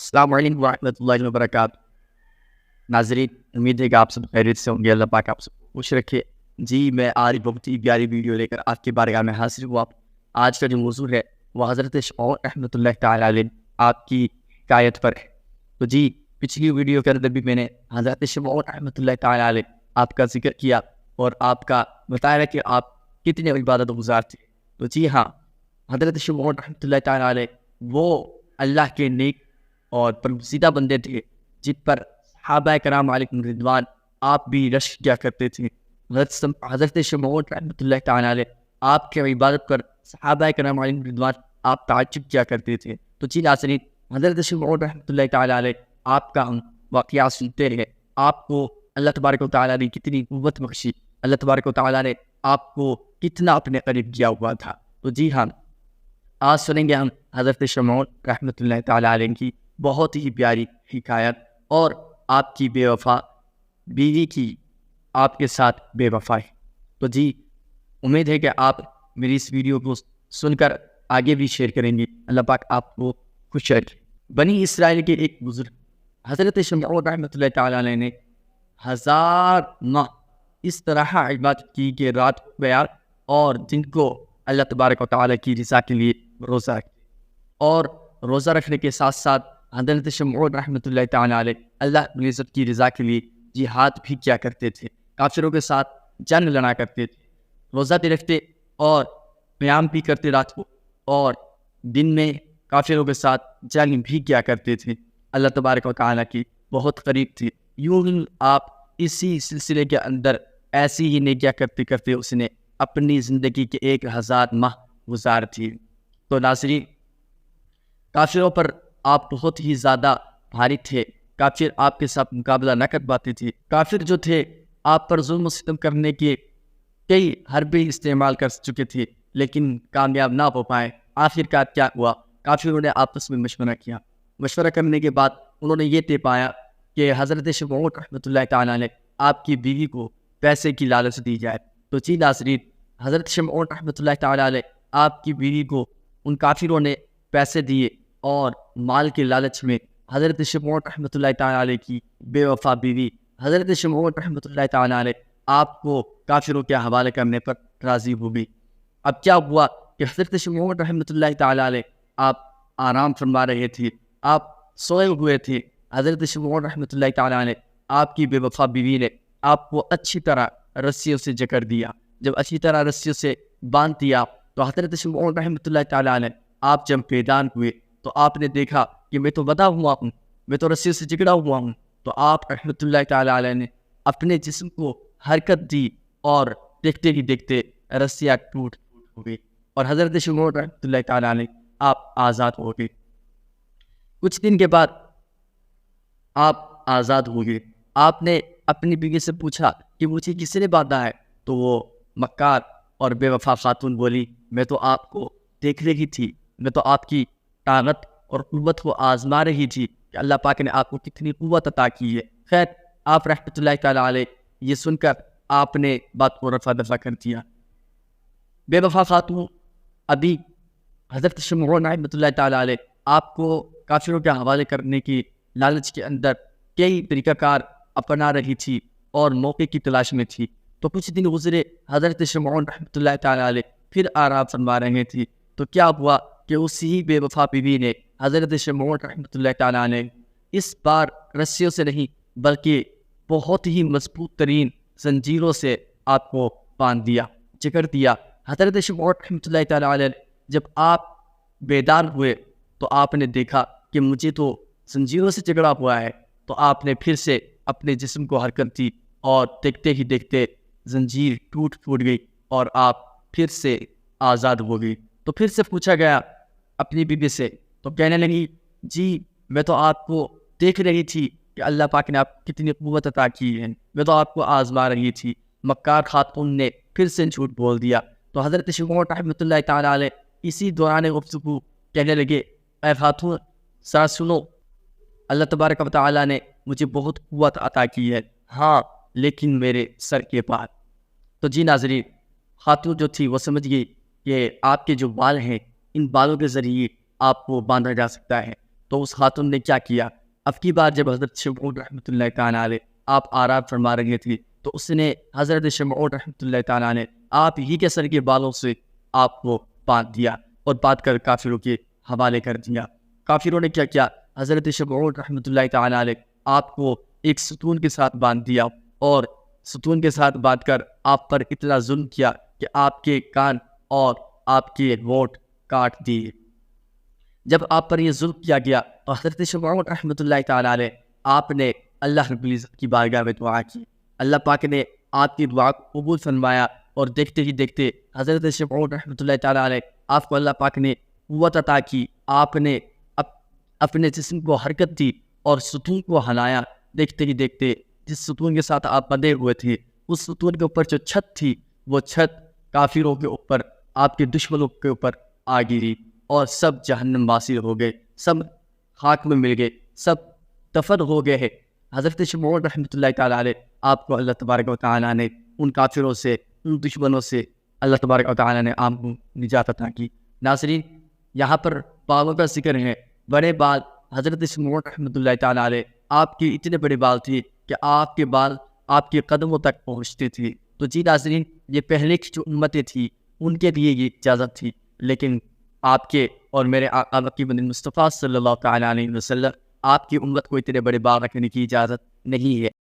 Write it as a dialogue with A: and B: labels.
A: السلام علیکم ورحمۃ اللہ وبرکاتہ۔ ناظرین، امید ہے کہ آپ سب خیریت سے ہوں گے۔ اللہ پاک آپ سب کو خوش رکھے۔ جی، میں آج بہت ہی پیاری ویڈیو لے کر آپ کی بارگاہ میں حاضر ہوا۔ آج کا جو موضوع ہے وہ حضرت شمعون رحمۃ اللہ تعالیٰ علیہ آپ کی حکایت پر ہے۔ تو جی، پچھلی ویڈیو کے اندر بھی میں نے حضرت شمعون رحمۃ اللہ تعالیٰ علیہ آپ کا ذکر کیا اور آپ کا بتایا کہ آپ کتنے عبادت گزار تھے۔ تو جی ہاں، حضرت شمعون رحمۃ اللہ تعالیٰ علیہ وہ اللہ کے نیک اور پرمسیدہ بندے تھے جن پر صحابہ کرام علیہم رضوان آپ بھی رشک کیا کرتے تھے۔ حضرت شمعون رحمۃ اللہ تعالیٰ علیہ آپ کے عبادت پر صحابہ کرام علیہم رضوان آپ تعجب کیا کرتے تھے۔ تو جی ناظرین، حضرت شمعون رحمۃ اللہ تعالیٰ علیہ آپ کا ہم واقعہ سنتے ہیں۔ آپ کو اللہ تبارک و تعالیٰ نے کتنی قوت بخشی، اللہ تبارک و تعالیٰ نے آپ کو کتنا اپنے قریب کیا ہوا تھا۔ تو جی ہاں، آج سنیں گے ہم حضرت شمعون رحمۃ اللہ تعالیٰ علیہ کی بہت ہی پیاری حکایت اور آپ کی بے وفا بیوی کی آپ کے ساتھ بے وفائی۔ تو جی، امید ہے کہ آپ میری اس ویڈیو کو سن کر آگے بھی شیئر کریں گے۔ اللہ پاک آپ کو خوش رکھے۔ بنی اسرائیل کے ایک بزرگ حضرت شمعون رحمۃ اللہ تعالیٰ علیہ نے 1000 ماہ اس طرح عبادت کی کہ رات کو گیا اور دن کو اللہ تبارک و تعالیٰ کی رضا کے لیے روزہ رکھتے، اور روزہ رکھنے کے ساتھ ساتھ حضرت شمعون رحمۃ اللہ تعالیٰ علیہ اللہ عزت کی رضا کے لیے جہاد بھی کیا کرتے تھے، کافروں کے ساتھ جنگ لڑا کرتے تھے، روزہ بھی رکھتے اور قیام بھی کرتے رات کو، اور دن میں کافروں کے ساتھ جنگ بھی کیا کرتے تھے، اللہ تبارک و تعالیٰ کی بہت قریب تھے۔ یوں ہی آپ اسی سلسلے کے اندر ایسی ہی نیکیاں کرتے کرتے اس نے اپنی زندگی کے 1000 ماہ گزار تھی۔ تو ناظرین، کافروں پر آپ بہت ہی زیادہ بھاری تھے، کافر آپ کے ساتھ مقابلہ نہ کر پاتے تھے۔ کافر جو تھے آپ پر ظلم و ستم کرنے کے کئی حربے استعمال کر چکے تھے، لیکن کامیاب نہ ہو پائے۔ آخرکار کیا ہوا؟ کافروں نے آپس میں مشورہ کیا۔ مشورہ کرنے کے بعد انہوں نے یہ طے پایا کہ حضرت شمعون رحمۃ اللہ تعالیٰ نے آپ کی بیوی کو پیسے کی لالچ دی جائے۔ تو جی ناظرین، حضرت شمعون رحمۃ اللہ تعالیٰ علیہ آپ کی بیوی کو ان کافروں نے پیسے دیے، اور مال کے لالچ میں حضرت شمعون رحمۃ اللہ تعالیٰ علیہ کی بے وفا بیوی حضرت شمعون رحمۃ اللہ تعالیٰ علیہ آپ کو کافروں کے حوالے کرنے پر راضی ہو گئی۔ اب کیا ہوا کہ حضرت شمعون رحمۃ اللہ تعالیٰ علیہ آپ آرام فرما رہے تھے، آپ سوئے ہوئے تھے۔ حضرت شمعون رحمۃ اللہ تعالیٰ علیہ آپ کی بے وفا بیوی نے آپ کو اچھی طرح رسیوں سے جکڑ دیا۔ جب اچھی طرح رسیوں سے باندھ دیا تو حضرت شمعون رحمۃ اللہ تعالیٰ علیہ آپ جب میدان ہوئے تو آپ نے دیکھا کہ میں تو بندھا ہوا ہوں، میں تو رسیوں سے جکڑا ہوا ہوں۔ تو آپ رحمۃ اللہ تعالیٰ علیہ نے اپنے جسم کو حرکت دی، اور دیکھتے ہی دیکھتے رسیاں ٹوٹ ہو گئی، اور حضرت شمعون رحمۃ اللہ تعالیٰ علیہ آپ آزاد ہو گئے۔ کچھ دن کے بعد آپ آزاد ہو گئے۔ آپ نے اپنی بیوی سے پوچھا کہ مجھے کس نے باندھا ہے؟ تو وہ مکار اور بے وفا خاتون بولی، میں تو آپ کو دیکھ رہی تھی، میں تو آپ کی طاقت اور قوت کو آزما رہی تھی کہ اللہ پاک نے آپ کو کتنی قوت عطا کی ہے۔ خیر، آپ رحمۃ اللہ تعالیٰ علیہ یہ سن کر آپ نے بات کو رفع دفع کر دیا۔ بے وفا خاتون ابھی حضرت شمعون رحمۃ اللہ تعالیٰ علیہ آپ کو کافروں کے حوالے کرنے کی لالچ کے اندر کئی طریقہ کار اپنا رہی تھی اور موقع کی تلاش میں تھی۔ تو کچھ دن گزرے، حضرت شمعون رحمۃ اللہ تعالیٰ علیہ پھر آرام فرما رہے تھے۔ تو کیا ہوا کہ اسی بے وفا بیوی نے حضرت شمعون رحمۃ اللہ تعالیٰ علیہ اس بار رسیوں سے نہیں بلکہ بہت ہی مضبوط ترین زنجیروں سے آپ کو باندھ دیا، جکڑ دیا۔ حضرت شمعون رحمۃ اللہ تعالیٰ علیہ جب آپ بیدار ہوئے تو آپ نے دیکھا کہ مجھے تو زنجیروں سے جکڑا ہوا ہے۔ تو آپ نے پھر سے اپنے جسم کو حرکت دی، اور دیکھتے ہی دیکھتے زنجیر ٹوٹ گئی اور آپ پھر سے آزاد ہو گئی۔ تو پھر سے پوچھا گیا اپنی بیوی سے، تو کہنے لگی، جی میں تو آپ کو دیکھ رہی تھی کہ اللہ پاک نے آپ کتنی قوت عطا کی ہے، میں تو آپ کو آزما رہی تھی۔ مکار خاتون نے پھر سے جھوٹ بول دیا۔ تو حضرت شمعون رحمۃ اللہ تعالیٰ علیہ اسی دوران گفتگو کہنے لگے، اے خاتون ذرا سنو، اللہ تبارک و تعالیٰ نے مجھے بہت قوت عطا کی ہے، ہاں لیکن میرے سر کے پار۔ تو جی ناظرین، خاتون جو تھی وہ سمجھ گئی کہ آپ کے جو بال ہیں ان بالوں کے ذریعے آپ کو باندھا جا سکتا ہے۔ تو اس خاتون نے کیا کیا، اب کی بار جب حضرت شمعون رحمۃ اللہ تعالیٰ علیہ آپ آرام فرما رہے تھے تو اس نے حضرت شمعون رحمۃ اللہ تعالیٰ نے آپ ہی کے سر کے بالوں سے آپ کو باندھ دیا اور باندھ کر کافروں کے حوالے کر دیا۔ کافروں نے کیا کیا، حضرت شمعون رحمۃ اللہ تعالیٰ علیہ آپ کو ایک ستون کے ساتھ باندھ دیا اور ستون کے ساتھ باندھ کر آپ پر اتنا ظلم کیا کہ آپ کے کان اور آپ کے ہونٹ کاٹ دیے۔ جب آپ پر یہ ظلم کیا گیا تو حضرت شمعون رحمۃ اللہ تعالیٰ علیہ آپ نے اللہ رب العزت کی بارگاہ میں دعا کی، اللہ پاک نے آپ کی دعا کو قبول فرمایا اور دیکھتے ہی دیکھتے حضرت شمعون رحمۃ اللہ تعالیٰ علیہ آپ کو اللہ پاک نے قوت عطا کی، آپ نے اپنے جسم کو حرکت دی اور ستون کو ہلایا۔ دیکھتے ہی دیکھتے جس ستون کے ساتھ آپ بندھے ہوئے تھے اس ستون کے اوپر جو چھت تھی وہ چھت کافروں کے اوپر، آپ کے دشمنوں کے اوپر آ گری اور سب جہنم واسی ہو گئے، سب خاک میں مل گئے، سب دفن ہو گئے ہیں۔ حضرت شمعون رحمۃ اللہ تعالیٰ علیہ آپ کو اللہ تبارک و تعالیٰ نے ان کافروں سے، ان دشمنوں سے اللہ تبارک و تعالیٰ نے آپ کو نجات عطا کی۔ ناظرین، یہاں پر بالوں کا ذکر ہے، بڑے بال۔ حضرت شمعون رحمۃ اللہ تعالیٰ علیہ آپ کے اتنے بڑے بال تھے کہ آپ کے بال آپ کے قدموں تک پہنچتے تھے۔ تو جی ناظرین، یہ پہلے کی جو امتیں تھیں ان کے لیے یہ اجازت تھی، لیکن آپ کے اور میرے آقا محمد مصطفیٰ صلی اللہ تعالیٰ علیہ وسلم آپ کی امت کو اتنے بڑے بال رکھنے کی اجازت نہیں ہے۔